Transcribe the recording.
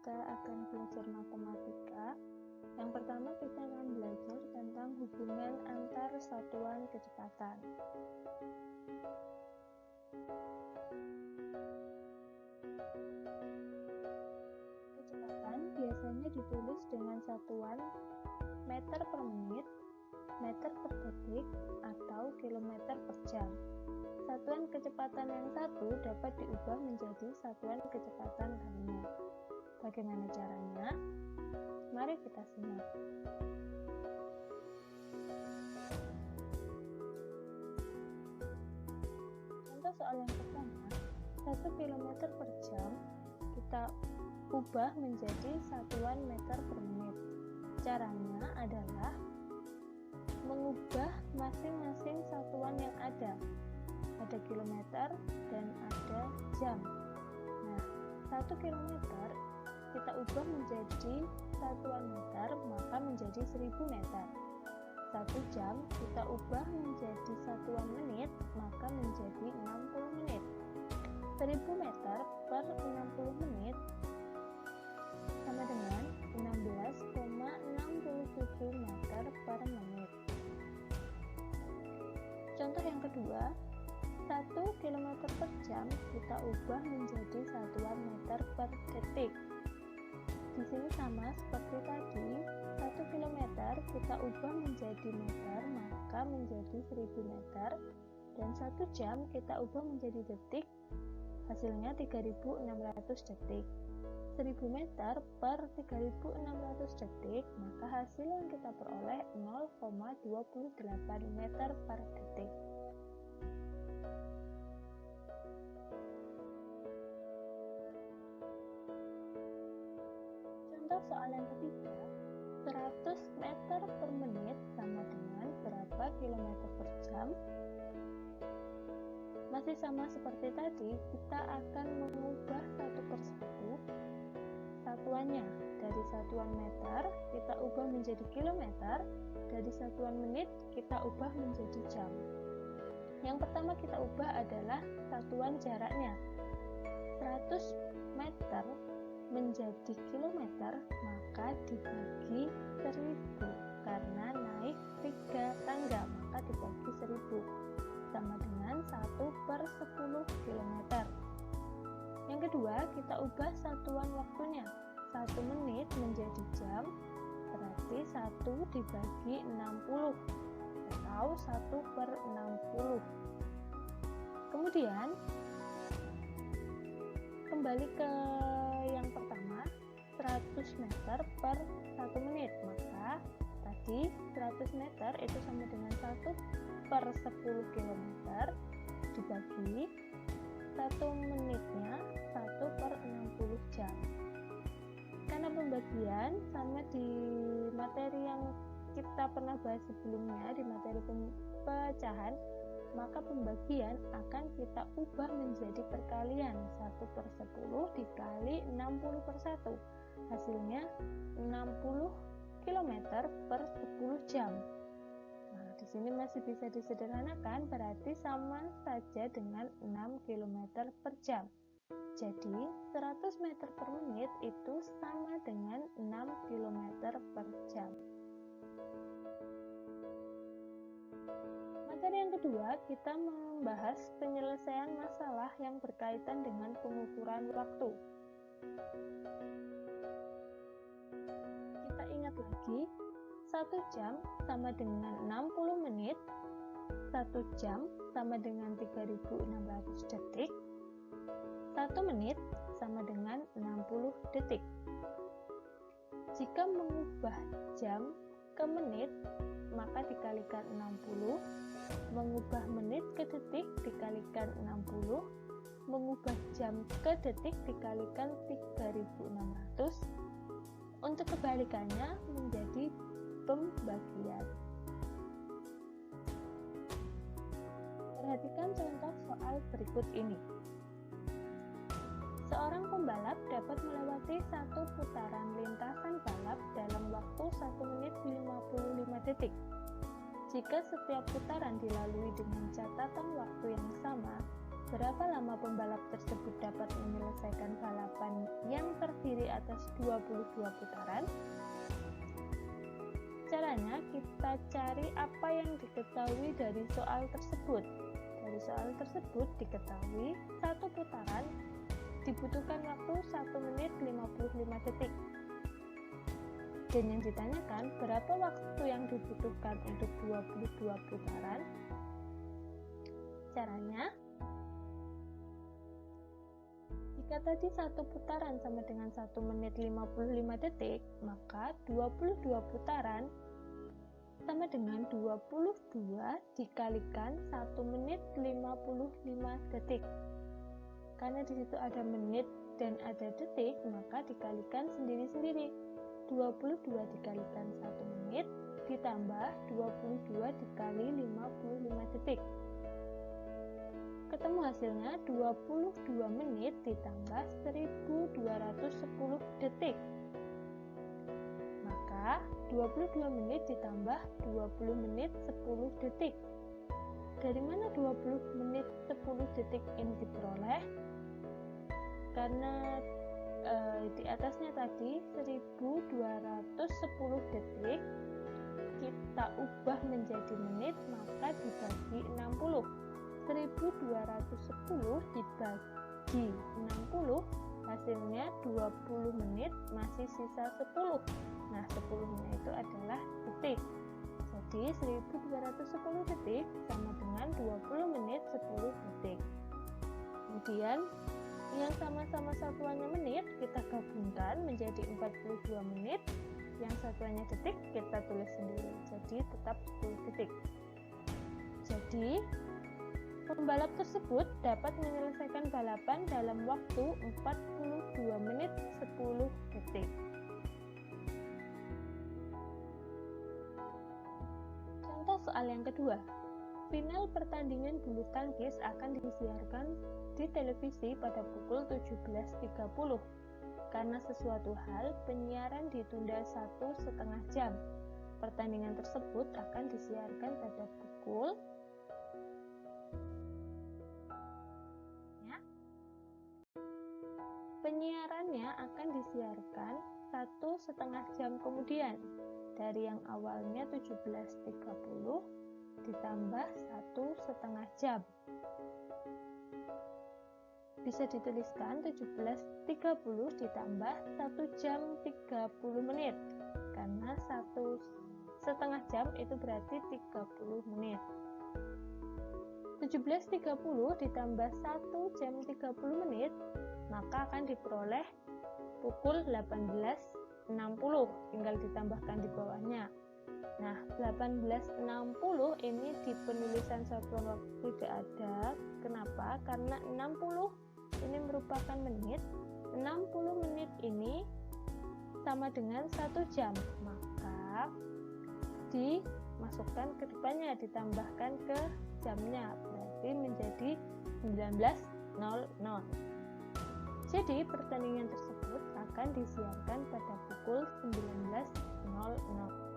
kita akan belajar matematika. Yang pertama kita akan belajar tentang hubungan antar satuan kecepatan. Kecepatan biasanya ditulis dengan satuan meter per menit, meter per detik, atau kilometer per jam. Satuan kecepatan yang satu dapat diubah menjadi satuan kecepatan lainnya. Bagaimana caranya? Mari kita simak. Contoh soal yang pertama, 1 km per jam kita ubah menjadi satuan meter per menit. Caranya adalah mengubah masing-masing satuan yang ada. Ada kilometer dan ada jam. Nah, 1 kilometer kita ubah menjadi satuan meter, maka menjadi 1000 meter. 1 jam kita ubah menjadi satuan menit, maka menjadi 60 menit. 1000 meter per 60 menit sama dengan 16,67 meter per menit. Contoh yang kedua, 1 km per jam kita ubah menjadi satuan meter per detik. Di sini sama seperti tadi, 1 km kita ubah menjadi meter, maka menjadi 1000 meter, dan 1 jam kita ubah menjadi detik, hasilnya 3600 detik. 1000 meter per 3600 detik, maka hasil yang kita peroleh 0,28 meter per detik. Contoh soal yang ketiga, 100 meter per menit sama dengan berapa kilometer per jam? Masih sama seperti tadi, kita akan mengubah satu persatu satuannya. Dari satuan meter kita ubah menjadi kilometer, dari satuan menit kita ubah menjadi jam. Yang pertama kita ubah adalah satuan jaraknya. 100 meter menjadi kilometer, maka dibagi 1000 karena naik 3 tangga, maka dibagi 1000 sama dengan 1/10 km. Yang kedua, kita ubah satuan waktunya. 1 menit menjadi jam, berarti 1 dibagi 60 atau 1/60. Kemudian kembali ke yang pertama, 100 meter per 1 menit, maka tadi 100 meter itu sama dengan 1/10 km dibagi 1 menitnya 1/60 jam. Karena pembagian sama di materi yang kita pernah bahas sebelumnya, di materi pecahan, maka pembagian akan kita ubah menjadi perkalian. 1/10 dikali 60/1, hasilnya 60 km per 10 jam. Nah, di sini masih bisa disederhanakan, berarti sama saja dengan 6 km per jam. Jadi 100 meter per menit itu sama dengan 6 km per jam. Materi yang kedua, kita membahas penyelesaian masalah yang berkaitan dengan pengukuran waktu. Kita ingat lagi, 1 jam sama dengan 60 menit, 1 jam sama dengan 3600 detik, 1 menit sama dengan 60 detik. Jika mengubah jam ke menit, maka dikalikan 60, mengubah menit ke detik dikalikan 60, mengubah jam ke detik dikalikan 3600. Untuk kebalikannya menjadi pembagian. Perhatikan contoh soal berikut ini. Seorang pembalap dapat melewati 1 putaran lintasan balap dalam waktu 1 menit 55 detik. Jika setiap putaran dilalui dengan catatan waktu yang sama, berapa lama pembalap tersebut dapat menyelesaikan balapan yang terdiri atas 22 putaran? Caranya, kita cari apa yang diketahui dari soal tersebut. Dari soal tersebut diketahui satu putaran dibutuhkan waktu 1 menit 55 detik. Dan yang ditanyakan, berapa waktu yang dibutuhkan untuk 22 putaran? Caranya, jika tadi satu putaran sama dengan 1 menit 55 detik, maka 22 putaran sama dengan 22 dikalikan 1 menit 55 detik. Karena di situ ada menit dan ada detik, maka dikalikan sendiri-sendiri. 22 dikalikan 1 menit ditambah 22 dikali 55 detik. Ketemu hasilnya 22 menit ditambah 1210 detik. Maka 22 menit ditambah 20 menit 10 detik. Dari mana 20 menit 10 detik ini diperoleh? Karena di atasnya tadi 1210 detik kita ubah menjadi menit, maka dibagi 60. 1210 dibagi 60 hasilnya 20 menit, masih sisa 10. Nah, 10-nya itu adalah detik. Jadi 1210 detik sama dengan 20 menit 10 detik. Kemudian yang sama-sama satuannya menit kita gabungkan menjadi 42 menit, yang satuannya detik kita tulis sendiri, jadi tetap 10 detik. Jadi pembalap tersebut dapat menyelesaikan balapan dalam waktu 42 menit 10 detik. Contoh soal yang kedua. Final pertandingan bulu tangkis akan disiarkan di televisi pada pukul 17.30. Karena sesuatu hal, penyiaran ditunda 1,5 jam. Pertandingan tersebut akan disiarkan pada pukul Penyiarannya akan disiarkan 1,5 jam kemudian. Dari yang awalnya 17.30 ditambah 1,5 jam. Bisa dituliskan 17.30 ditambah 1 jam 30 menit. Karena 1,5 jam itu berarti 30 menit. 17.30 ditambah 1 jam 30 menit, maka akan diperoleh pukul 18.60. Tinggal ditambahkan di bawahnya. Nah, 18.60 ini di penulisan satuan waktu tidak ada. Kenapa? Karena 60 ini merupakan menit. 60 menit ini sama dengan 1 jam. Maka dimasukkan ke depannya, ditambahkan ke jamnya. Berarti menjadi 19.00. Jadi, pertandingan tersebut akan disiarkan pada pukul 19.00.